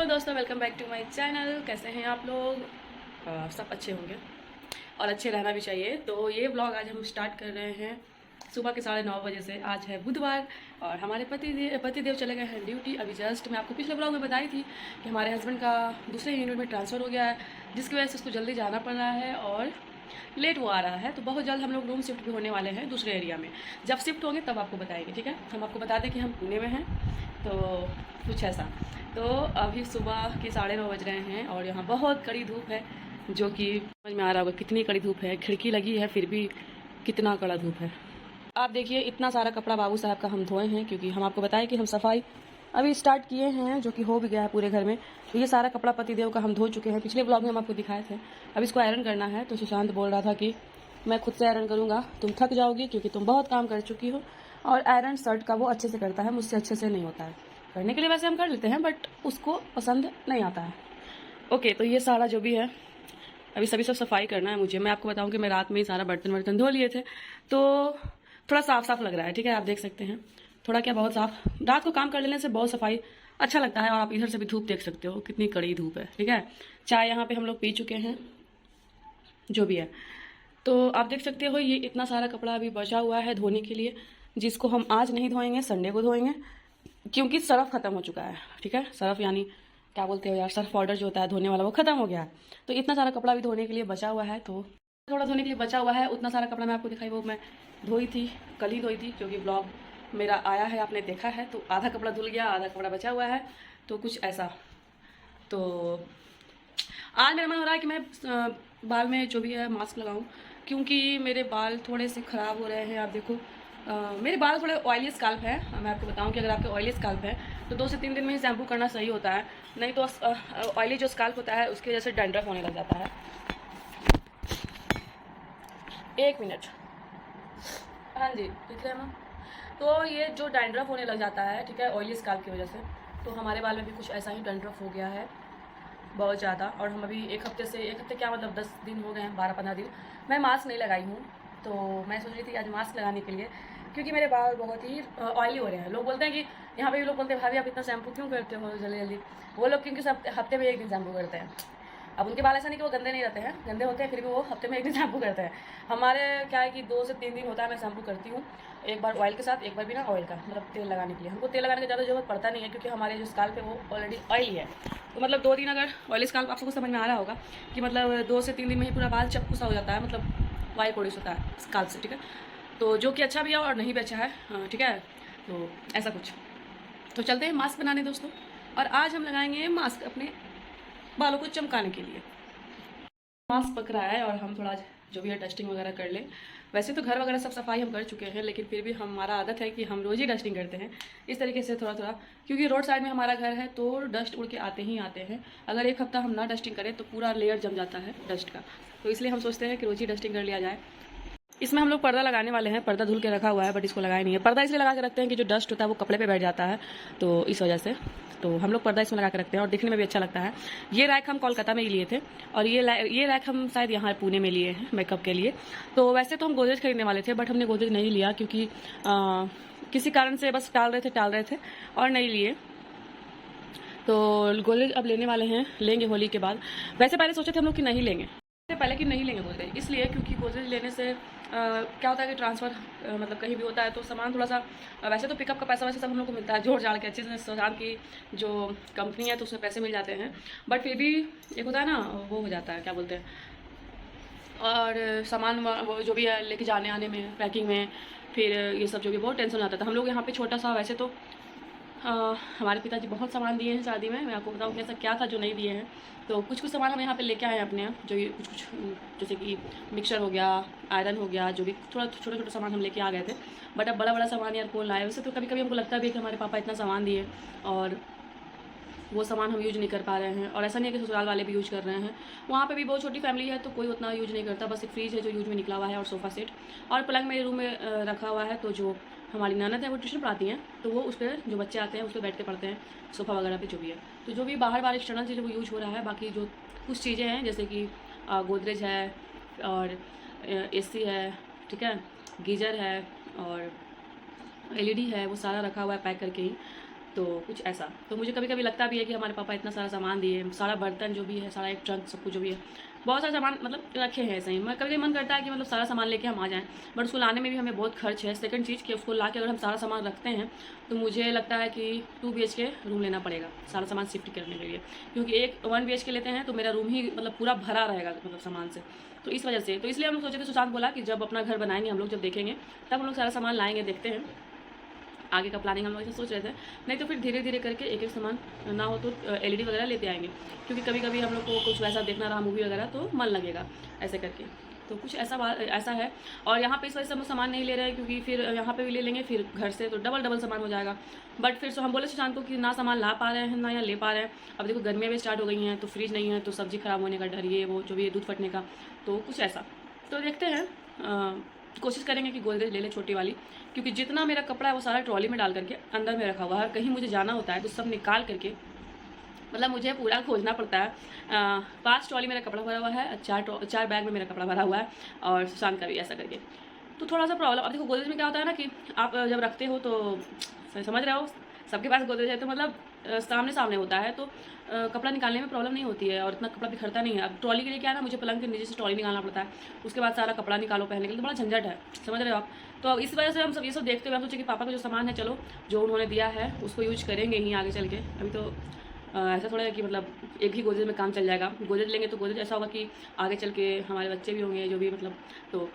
दोस्तों, welcome back to my channel. कैसे हैं आप लोग? सब अच्छे होंगे और अच्छे रहना भी चाहिए। तो ये व्लॉग आज हम स्टार्ट कर रहे हैं सुबह के 9:30 बजे से। आज है बुधवार और हमारे पतिदेव चले गए हैं ड्यूटी। अभी जस्ट मैं आपको पिछले व्लॉग में बताई थी कि हमारे हस्बैंड का दूसरे यूनिट में ट्रांसफ़र हो गया है, जिसकी वजह से उसको जल्दी जाना पड़ रहा है और लेट वो आ रहा है। तो बहुत जल्द हम लोग रूम शिफ्ट भी होने वाले हैं दूसरे एरिया में। जब शिफ्ट होंगे तब आपको बताएंगे, ठीक है? हम आपको बता दें कि हम पुणे में हैं, तो कुछ ऐसा। तो अभी सुबह के 9:30 बज रहे हैं और यहाँ बहुत कड़ी धूप है, जो कि समझ में आ रहा होगा कितनी कड़ी धूप है। खिड़की लगी है फिर भी कितना कड़ा धूप है। आप देखिए, इतना सारा कपड़ा बाबू साहब का हम धोए हैं, क्योंकि हम आपको बताएं कि हम सफाई अभी स्टार्ट किए हैं, जो कि हो भी गया है पूरे घर में। तो ये सारा कपड़ा पतिदेव का हम धो चुके हैं, पिछले ब्लॉग में हम आपको दिखाए थे। अब इसको आयरन करना है। तो सुशांत बोल रहा था कि मैं खुद से आयरन करूँगा, तुम थक जाओगी क्योंकि तुम बहुत काम कर चुकी हो। और आयरन शर्ट का वो अच्छे से करता है, मुझसे अच्छे से नहीं होता है। करने के लिए वैसे हम कर लेते हैं, बट उसको पसंद नहीं आता है। ओके, तो ये सारा जो भी है अभी सभी सब सफाई करना है मुझे। मैं आपको बताऊं कि मैं रात में ही सारा बर्तन धो लिए थे, तो थोड़ा साफ साफ लग रहा है, ठीक है? आप देख सकते हैं थोड़ा क्या बहुत साफ। रात को काम कर लेने से बहुत सफाई अच्छा लगता है। और आप इधर से भी धूप देख सकते हो, कितनी कड़ी धूप है, ठीक है? चाय यहाँ पे हम लोग पी चुके हैं, जो भी है। तो आप देख सकते हो ये इतना सारा कपड़ा अभी बचा हुआ है धोने के लिए, जिसको हम आज नहीं धोएंगे, संडे को धोएंगे, क्योंकि सर्फ खत्म हो चुका है, ठीक है? सर्फ यानी क्या बोलते हो यार, सर्फ पाउडर जो होता है धोने वाला, वो खत्म हो गया है। तो इतना सारा कपड़ा भी धोने के लिए बचा हुआ है, तो थोड़ा धोने के लिए बचा हुआ है। उतना सारा कपड़ा मैं आपको दिखाई, वो मैं धोई थी, कल ही धोई थी, क्योंकि ब्लॉग मेरा आया है, आपने देखा है। तो आधा कपड़ा धुल गया, आधा कपड़ा बचा हुआ है, तो कुछ ऐसा। तो आज मेरा मन हो रहा है कि मैं बाल में जो भी है मास्क लगाऊं, क्योंकि मेरे बाल थोड़े से ख़राब हो रहे हैं। आप देखो, मेरे बाल थोड़े ऑयली स्काल्प है। मैं आपको बताऊं कि अगर आपके ऑयली स्काल्प है तो 2 से 3 दिन में ही शैम्पू करना सही होता है, नहीं तो ऑयली जो स्काल्प होता है उसकी वजह से डैंड्रफ होने लग जाता है। 1 मिनट। हाँ जी, दिख रहे हैं मैम? तो ये जो डैंड्रफ होने लग जाता है, ठीक है, ऑयली स्काल्प की वजह से, तो हमारे बाल में भी कुछ ऐसा ही डैंड्रफ हो गया है बहुत ज़्यादा। और हम अभी एक हफ्ते क्या मतलब 10 दिन हो गए हैं, 12-15 दिन मैं मास्क नहीं लगाई हूँ। तो मैं सोच रही थी आज मास्क लगाने के लिए, क्योंकि मेरे बाल बहुत ही ऑयली हो रहे हैं। लोग बोलते हैं कि यहाँ पे भी लोग बोलते हैं भाभी आप इतना शैम्पू क्यों करते हो जल्दी जल्दी। वो लोग क्योंकि सब हफ्ते में 1 दिन शैम्पू करते हैं। अब उनके बाल ऐसा नहीं कि वो गंदे नहीं रहते हैं, गंदे होते हैं, फिर भी वो हफ्ते में 1 दिन शैम्पू करते हैं। हमारे क्या है कि 2 से 3 दिन होता है मैं शैम्पू करती हूँ, एक बार ऑयल के साथ, एक बार बिना ऑयल का, मतलब तेल लगाने के लिए। हमको तेल लगाने की ज़्यादा जरूरत पड़ता नहीं है, क्योंकि हमारे जो स्काल्प है वो ऑलरेडी ऑयली है। तो मतलब 2 दिन अगर ऑयली स्काल्प, आप सबको समझ में आ रहा होगा कि मतलब 2 से 3 दिन में ही पूरा बाल चपकू सा हो जाता है, मतलब वाइट प्रोड्यूस होता है स्काल्प से, ठीक है? तो जो कि अच्छा भी है और नहीं भी अच्छा है, ठीक है? तो ऐसा कुछ। तो चलते हैं मास्क बनाने दोस्तों, और आज हम लगाएंगे मास्क अपने बालों को चमकाने के लिए। मास्क पक रहा है और हम थोड़ा जो भी है डस्टिंग वगैरह कर लें। वैसे तो घर वगैरह सब सफाई हम कर चुके हैं, लेकिन फिर भी हमारा आदत है कि हम रोज़ ही डस्टिंग करते हैं इस तरीके से थोड़ा थोड़ा, क्योंकि रोड साइड में हमारा घर है तो डस्ट उड़ के आते ही आते हैं। अगर एक हफ्ता हम ना डस्टिंग करें तो पूरा लेयर जम जाता है डस्ट का। तो इसलिए हम सोचते हैं कि रोज़ ही डस्टिंग कर लिया जाए। इसमें हम लोग पर्दा लगाने वाले हैं, पर्दा धुल के रखा हुआ है, बट इसको लगाया नहीं है। पर्दा इसलिए लगा के रखते हैं कि जो डस्ट होता है वो कपड़े पे बैठ जाता है, तो इस वजह से तो हम लोग पर्दा इसमें लगा के रखते हैं और दिखने में भी अच्छा लगता है। ये रैक हम कोलकाता में ही लिए थे, और ये रैक हम शायद यहाँ पुणे में लिए हैं मेकअप के लिए। तो वैसे तो हम गोदरेज खरीदने वाले थे, बट हमने गोदरेज नहीं लिया, क्योंकि किसी कारण से बस टाल रहे थे और नहीं लिए। तो गोदरेज अब लेने वाले हैं, लेंगे होली के बाद। वैसे पहले सोचे थे हम लोग कि नहीं लेंगे, पहले कि नहीं लेंगे गोदरेज, इसलिए क्योंकि गोदरेज लेने से क्या होता है कि ट्रांसफ़र मतलब कहीं भी होता है तो सामान थोड़ा सा वैसे तो पिकअप का पैसा वैसे सब हम लोग को मिलता है जोड़ जाड़ के अच्छे से, सुशांत की जो कंपनी है तो उसमें पैसे मिल जाते हैं, बट फिर भी एक होता है ना, वो हो जाता है क्या बोलते हैं, और सामान वो जो भी है लेके जाने आने में, पैकिंग में, फिर ये सब जो भी बहुत टेंशन आता था। हम लोग यहाँ पे छोटा सा, वैसे तो हमारे पिताजी बहुत सामान दिए हैं शादी में। मैं आपको बताऊँ कि ऐसा क्या था जो नहीं दिए हैं। तो कुछ कुछ सामान हम यहाँ पे लेके आए हैं अपने यहाँ, जो ये कुछ जैसे कि मिक्सर हो गया, आयरन हो गया, जो भी थोड़ा छोटा छोटा सामान हम लेके आ गए थे। बट अब बड़ा बड़ा सामान यार कौन लाए? वैसे तो कभी कभी हमको लगता भी है कि हमारे पापा इतना सामान दिए और वो सामान हम यूज़ नहीं कर पा रहे हैं। और ऐसा नहीं है कि ससुराल वाले भी यूज़ कर रहे हैं, वहाँ पे भी बहुत छोटी फैमिली है तो कोई उतना यूज़ नहीं करता। बस एक फ्रिज है जो यूज़ में निकला हुआ है, और सोफ़ा सेट और पलंग मेरे रूम में रखा हुआ है। तो जो हमारी ननद है वो ट्यूशन पढ़ाती हैं, तो वो उस पर जो बच्चे आते हैं उस पर बैठ के पढ़ते हैं, सोफ़ा वगैरह पे जो भी है। तो जो भी बाहर एक्सटर्नल चीज़ें वो यूज़ हो रहा है। बाकी जो कुछ चीज़ें हैं जैसे कि गोदरेज है और AC है, ठीक है, गीज़र है और LED है, वो सारा रखा हुआ है पैक करके ही। तो कुछ ऐसा। तो मुझे कभी कभी लगता भी है कि हमारे पापा इतना सारा सामान दिए, सारा बर्तन जो भी है, सारा एक ट्रंक सब कुछ जो भी है, बहुत सारा सामान मतलब रखे हैं ऐसे ही। मैं कभी कभी मन करता है कि मतलब सारा सामान लेके हम आ जाएं, बट उसको लाने में भी हमें बहुत खर्च है। सेकंड चीज़ कि उसको ला के अगर हम सारा सामान रखते हैं तो मुझे लगता है कि 2 BHK रूम लेना पड़ेगा सारा सामान शिफ्ट करने के लिए, क्योंकि एक 1 BHK लेते हैं तो मेरा रूम ही मतलब पूरा भरा रहेगा मतलब सामान से। तो इस वजह से, तो इसलिए हम लोग सोचे थे, सुशांत बोला कि जब अपना घर बनाएंगे हम लोग, जब देखेंगे तब हम लोग सारा सामान लाएंगे, देखते हैं आगे का प्लानिंग हम लोग ऐसे सोच रहे थे। नहीं तो फिर धीरे धीरे करके एक एक सामान, ना हो तो LED वगैरह लेते आएंगे, क्योंकि कभी कभी हम लोग को कुछ वैसा देखना रहा मूवी वगैरह तो मन लगेगा ऐसे करके। तो कुछ ऐसा है। और यहाँ पे इस वजह से हम लोग सामान नहीं ले रहे हैं, क्योंकि फिर यहाँ पे भी ले लेंगे फिर घर से तो डबल सामान हो जाएगा। बट फिर हम बोले सुशांत को कि ना सामान ला पा रहे हैं ना यहाँ ले पा रहे हैं। अब देखो गर्मियाँ भी स्टार्ट हो गई हैं, तो फ्रिज नहीं है तो सब्ज़ी ख़राब होने का डर, ये वो जो भी है, दूध फटने का, तो कुछ ऐसा। तो देखते हैं, कोशिश करेंगे कि गोदरेज ले ले छोटी वाली, क्योंकि जितना मेरा कपड़ा है वो सारा ट्रॉली में डाल करके अंदर में रखा हुआ है। कहीं मुझे जाना होता है तो सब निकाल करके मतलब मुझे पूरा खोजना पड़ता है। 5 ट्रॉली मेरा कपड़ा भरा हुआ है, 4 बैग में मेरा कपड़ा भरा हुआ है, और सुशांत का भी ऐसा करके। तो थोड़ा सा प्रॉब्लम। अब देखो गोदरेज में क्या होता है ना कि आप जब रखते हो तो समझ रहे हो, सबके पास गोदरेज है तो मतलब सामने सामने होता है, तो कपड़ा निकालने में प्रॉब्लम नहीं होती है और इतना कपड़ा बिखरता नहीं है। अब ट्रॉली के लिए क्या है ना, मुझे पलंग के नीचे से ट्रॉली निकालना पड़ता है, उसके बाद सारा कपड़ा निकालो पहनने के लिए, तो बड़ा झंझट है, समझ रहे हो आप। तो अब इस वजह से हम सब ये सब देखते हुए हम सोचे कि पापा का जो सामान है, चलो जो उन्होंने दिया है उसको यूज करेंगे ही आगे चल के। अभी तो ऐसा थोड़ा है कि मतलब एक ही गोदरेज में काम चल जाएगा। गोदरेज लेंगे तो गोदरेज ऐसा होगा कि आगे चल के हमारे बच्चे भी होंगे जो भी मतलब, तो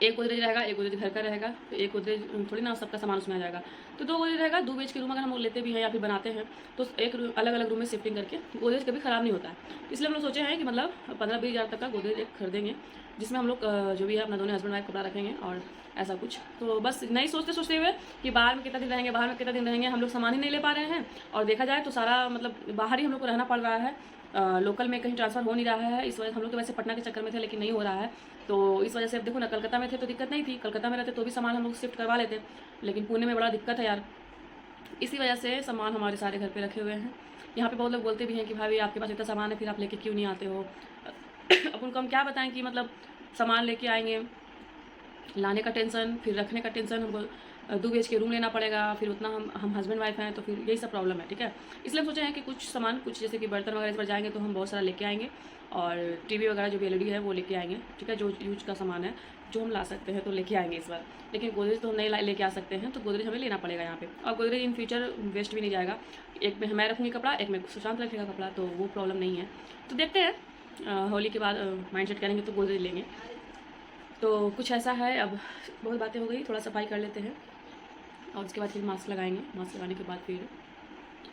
एक गोदरेज रहेगा, एक गोदरेज घर का रहेगा, तो एक गोदरेज थोड़ी ना सबका सामान उसमें आ जाएगा। तो 2 गोदरेज रहेगा। 2 BHK रूम अगर हम लोग लेते भी हैं या फिर बनाते हैं तो एक अलग अलग रूम में शिफ्टिंग करके गोदरेज कभी ख़राब नहीं होता है। इसलिए हम लोग सोचे हैं कि मतलब 15-20 हज़ार तक का गोदरेज एक खरीदेंगे, जिसमें हम लोग जो भी है अपना दोनों हस्बैंड वाइफ कपड़ा रखेंगे और ऐसा कुछ। तो बस नहीं सोचते हुए कि बाहर में कितना दिन रहेंगे, बाहर में कितना दिन रहेंगे, हम लोग सामान ही नहीं ले पा रहे हैं। और देखा जाए तो सारा मतलब बाहर ही हम लोग को रहना पड़ रहा है, लोकल में कहीं ट्रांसफ़र हो नहीं रहा है। इस वजह से हम लोग तो वैसे पटना के चक्कर में थे, लेकिन नहीं हो रहा है। तो इस वजह से अब देखो ना, कलकत्ता में थे तो दिक्कत नहीं थी, कलकत्ता में रहते तो भी सामान हम लोग शिफ्ट करवा लेते, लेकिन पुणे में बड़ा दिक्कत है यार। इसी वजह से सामान हमारे सारे घर पे रखे हुए हैं। यहाँ पे बहुत लोग बोलते भी हैं कि भाई आपके पास इतना सामान है, फिर आप लेके क्यों नहीं आते हो। अब उनको हम क्या बताएं कि मतलब सामान लेके आएंगे, लाने का टेंशन, फिर रखने का टेंशन, हमको 2 BHK रूम लेना पड़ेगा, फिर उतना हम हस्बैंड वाइफ हैं, तो फिर यही सब प्रॉब्लम है, ठीक है। इसलिए हम सोचे हैं कि कुछ सामान, कुछ जैसे कि बर्तन वगैरह इस पर जाएंगे तो हम बहुत सारा लेके आएंगे, और TV वगैरह जो भी LED है वो लेके आएंगे, ठीक है। जो यूज का सामान है जो हम ला सकते हैं तो लेके आएंगे इस बार। लेकिन गोदरेज तो हम नहीं लेके आ सकते हैं, तो गोदरेज हमें लेना पड़ेगा यहाँ पे। और गोदरेज इन फ्यूचर वेस्ट भी नहीं जाएगा, एक में मैं रखूँगी कपड़ा, एक में सुशांत रखेगा कपड़ा, तो वो प्रॉब्लम नहीं है। तो देखते हैं, होली के बाद माइंड सेट करेंगे तो गोदरेज लेंगे। तो कुछ ऐसा है। अब बहुत बातें हो गई, थोड़ा सफाई कर लेते हैं और उसके बाद फिर मास्क लगाएंगे। मास्क लगाने के बाद फिर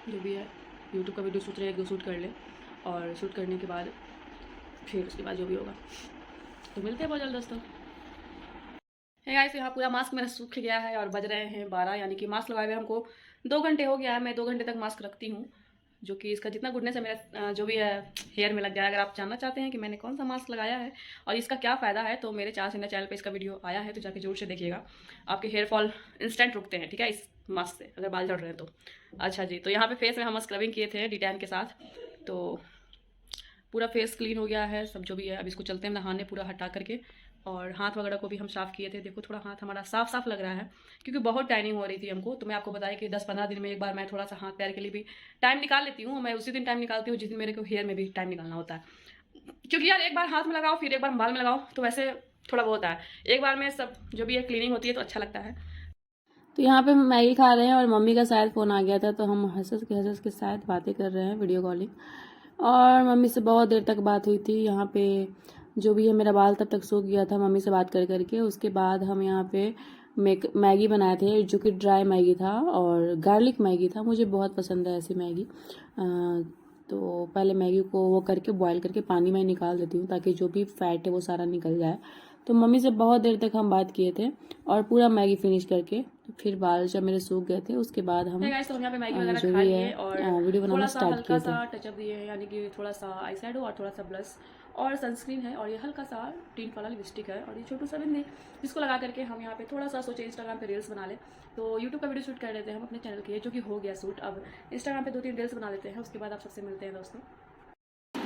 जो भी है यूट्यूब का वीडियो शूट रहे, एक शूट कर ले, और शूट करने के बाद फिर उसके बाद जो भी होगा तो मिलते हैं बहुत जल्द दोस्तों। है गाइस, यहाँ पूरा मास्क मेरा सूख गया है और बज रहे हैं 12, यानी कि मास्क लगाए हुए हमको 2 घंटे हो गया है। मैं 2 घंटे तक मास्क रखती हूँ, जो कि इसका जितना गुडनेस है मेरा जो भी है हेयर में लग जाए। अगर आप जानना चाहते हैं कि मैंने कौन सा मास्क लगाया है और इसका क्या फ़ायदा है, तो मेरे चार सिंधा चैनल पे इसका वीडियो आया है, तो जाके जरूर से देखिएगा। आपके हेयर फॉल इंस्टेंट रुकते हैं, ठीक है, इस मास्क से अगर बाल झड़ रहे हैं तो। अच्छा जी, तो यहाँ पे फेस में हम स्क्रबिंग किए थे D10 के साथ, तो पूरा फेस क्लीन हो गया है सब जो भी है। अब इसको चलते हैं नहाने पूरा हटा करके, और हाथ वगैरह को भी हम साफ़ किए थे। देखो थोड़ा हाथ हमारा साफ लग रहा है, क्योंकि बहुत टाइनिंग हो रही थी हमको। तो मैं आपको बताया कि 10-15 दिन में एक बार मैं थोड़ा सा हाथ पैर के लिए भी टाइम निकाल लेती हूँ। मैं उसी दिन टाइम निकालती हूँ जिस दिन मेरे को हेयर में भी टाइम निकालना होता है, क्योंकि यार एक बार हाथ में लगाओ फिर एक बार बाल में लगाओ तो वैसे थोड़ा बहुत होता है, एक बार में सब जो भी है क्लीनिंग होती है तो अच्छा लगता है। तो यहाँ पे मैगी खा रहे हैं और मम्मी का शायद फ़ोन आ गया था, तो हम हंस के शायद बातें कर रहे हैं वीडियो कॉलिंग, और मम्मी से बहुत देर तक बात हुई थी। यहाँ पे जो भी है मेरा बाल तब तक सूख गया था मम्मी से बात कर करके। उसके बाद हम यहाँ पे मैगी बनाए थे, जो कि ड्राई मैगी था और गार्लिक मैगी था। मुझे बहुत पसंद है ऐसी मैगी। तो पहले मैगी को वो करके बॉईल करके पानी में निकाल देती हूँ, ताकि जो भी फैट है वो सारा निकल जाए। तो मम्मी से बहुत देर तक हम बात किए थे, और पूरा मैगी फिनिश करके फिर बाल जब मेरे सूख गए थे उसके बाद हम तो यहाँ पे मैगी वगैरह खा लिए और वीडियो बनाना स्टार्ट किया था। टचअप दिए, यानी कि थोड़ा सा आई शैडो और थोड़ा सा ब्लश और सनस्क्रीन है, और ये हल्का सा टिंट वाला लिपस्टिक है, और ये छोटू सा बिंदी, जिसको लगा करके हम यहाँ पे थोड़ा सा सोचे इंस्टाग्राम पे रील्स बना ले। तो यूट्यूब का वीडियो शूट कर लेते हैं हम अपने चैनल के, जो कि हो गया शूट। अब इंस्टाग्राम पे 2-3 रील्स बना लेते हैं, उसके बाद आप सबसे मिलते हैं दोस्तों।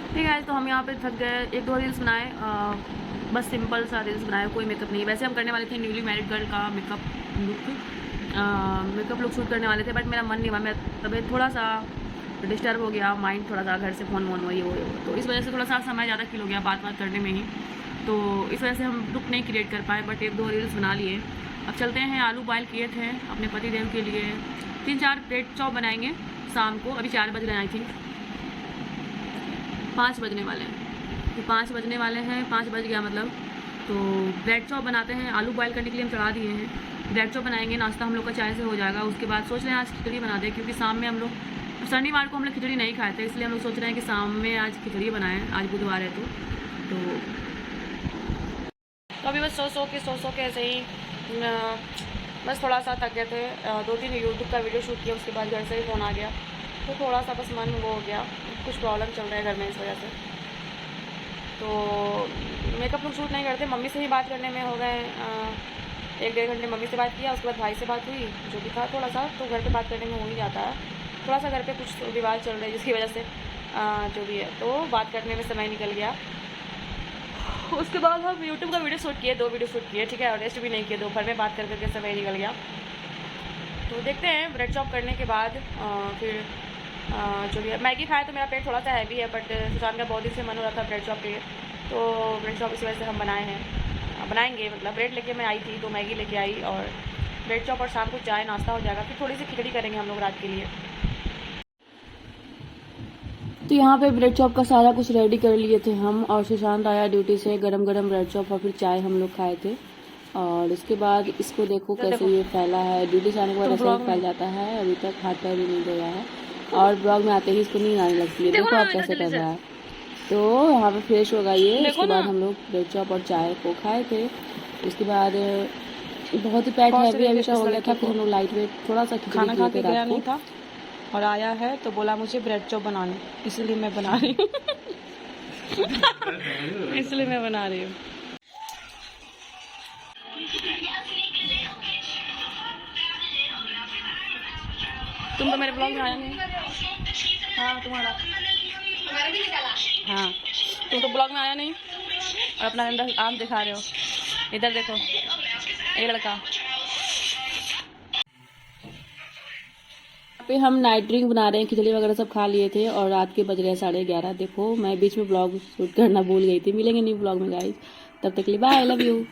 ठीक है, तो हम यहाँ पे थक गए, 1-2 रील्स बनाए, बस सिंपल सा रील्स बनाए, कोई मेकअप नहीं। वैसे हम करने वाले थे न्यूली मैरिड गर्ल का makeup look, makeup look shoot करने वाले थे, बट मेरा मन नहीं हुआ। मेरा तबीयत थोड़ा सा डिस्टर्ब हो गया, माइंड थोड़ा सा घर से फ़ोन वही वो, तो इस वजह से थोड़ा सा समय ज़्यादा किल हो गया बात करने में ही, तो इस वजह से हम लुक नहीं क्रिएट कर पाए, बट 1-2 रील्स बना लिए। अब चलते हैं, आलू बॉयल किए थे अपने पति देव के लिए, 3-4 ब्रेड चॉप बनाएंगे शाम को। अभी 4 बज रहे हैं, आई थिंक 5 बजने वाले हैं, तो 5 बजने वाले हैं, 5 बज गया मतलब। तो ब्रेड चॉप बनाते हैं, आलू बॉयल करने के लिए हम चढ़ा दिए हैं। ब्रेड चॉप बनाएंगे, नाश्ता हम लोग का चाय से हो जाएगा। उसके बाद सोच रहे हैं आज खिचड़ी बना दें, क्योंकि शाम में हम लोग शनिवार को हम लोग खिचड़ी नहीं खाए थे, इसलिए हम लोग सोच रहे हैं कि शाम में आज खिचड़ी बनाएं, आज बुधवार है तो अभी बस सो के ऐसे ही बस थोड़ा सा थक गए थे। 2-3 यूट्यूब का वीडियो शूट किया, उसके बाद घर से ही फ़ोन आ गया, तो थोड़ा सा बस मन वो हो गया, कुछ प्रॉब्लम चल रहा है घर में, इस वजह से तो मेकअप लुक शूट नहीं करते। मम्मी से ही बात करने में हो गए 1-1.5 घंटे मम्मी से बात किया, उसके बाद भाई से बात हुई, जो भी था थोड़ा सा, तो घर पे बात करने में हो ही जाता है। थोड़ा सा घर पे कुछ विवाद चल रहा है, जिसकी वजह से जो भी है, तो बात करने में समय निकल गया। उसके बाद हम यूट्यूब का वीडियो शूट किए, 2 वीडियो शूट किए, ठीक है, और रेस्ट भी नहीं किए, दोपहर में बात करके समय निकल गया। तो देखते हैं ब्रेड चॉप करने के बाद फिर जो भी है। मैगी खाया तो मेरा पेट थोड़ा सा हैवी है, बट सुशांत का बहुत दिन से मन हो रहा था ब्रेड चॉप के लिए, तो ब्रेड चॉप इसी वजह से हम बनाएंगे मतलब। ब्रेड लेके मैं आई थी, तो मैगी लेके आई, और ब्रेड चॉप, और शाम को चाय नाश्ता हो जाएगा। फिर थोड़ी सी खिचड़ी करेंगे हम लोग रात के लिए। तो यहाँ पे ब्रेड चॉप का सारा कुछ रेडी कर लिए थे हम, और सुशांत आया ड्यूटी से, गरम गरम ब्रेड चॉप और फिर चाय हम लोग खाए थे। और उसके बाद इसको देखो कैसे ये फैला है, ड्यूटी से आने के बाद ऐसे ही फैल जाता है। अभी तक हाथ पैर भी नहीं धोया है, और ब्लॉग में आते ही इसको नींद आने लगती है। देखो आप कैसे कर रहा है। तो यहाँ पे फ्रेश होगा ये। उसके बाद हम लोग ब्रेड चॉप और चाय को खाए थे। उसके बाद बहुत ही पेट हैवी हमेशा हो गया था, फिर हम लोग लाइट वेट थोड़ा सा खाना खा के गया नहीं था, और आया है तो बोला मुझे ब्रेड चॉप बनाने, इसलिए मैं बना रही हूँ इसलिए मैं बना रही हूँ। तुम तो मेरे ब्लॉग में आया नहीं। हाँ तुम्हारा भी निकाला। हाँ तुम तो ब्लॉग में आया नहीं, और अपना अंदर आम दिखा रहे हो। इधर देखो, ये लड़का। पे हम नाइट ड्रिंक बना रहे हैं, खिचड़ी वगैरह सब खा लिए थे, और रात के बज रहे हैं 11:30। देखो मैं बीच में ब्लॉग शूट करना भूल गई थी। मिलेंगे न्यू ब्लॉग में गाइस, तब तक के लिए बाय, आई लव यू।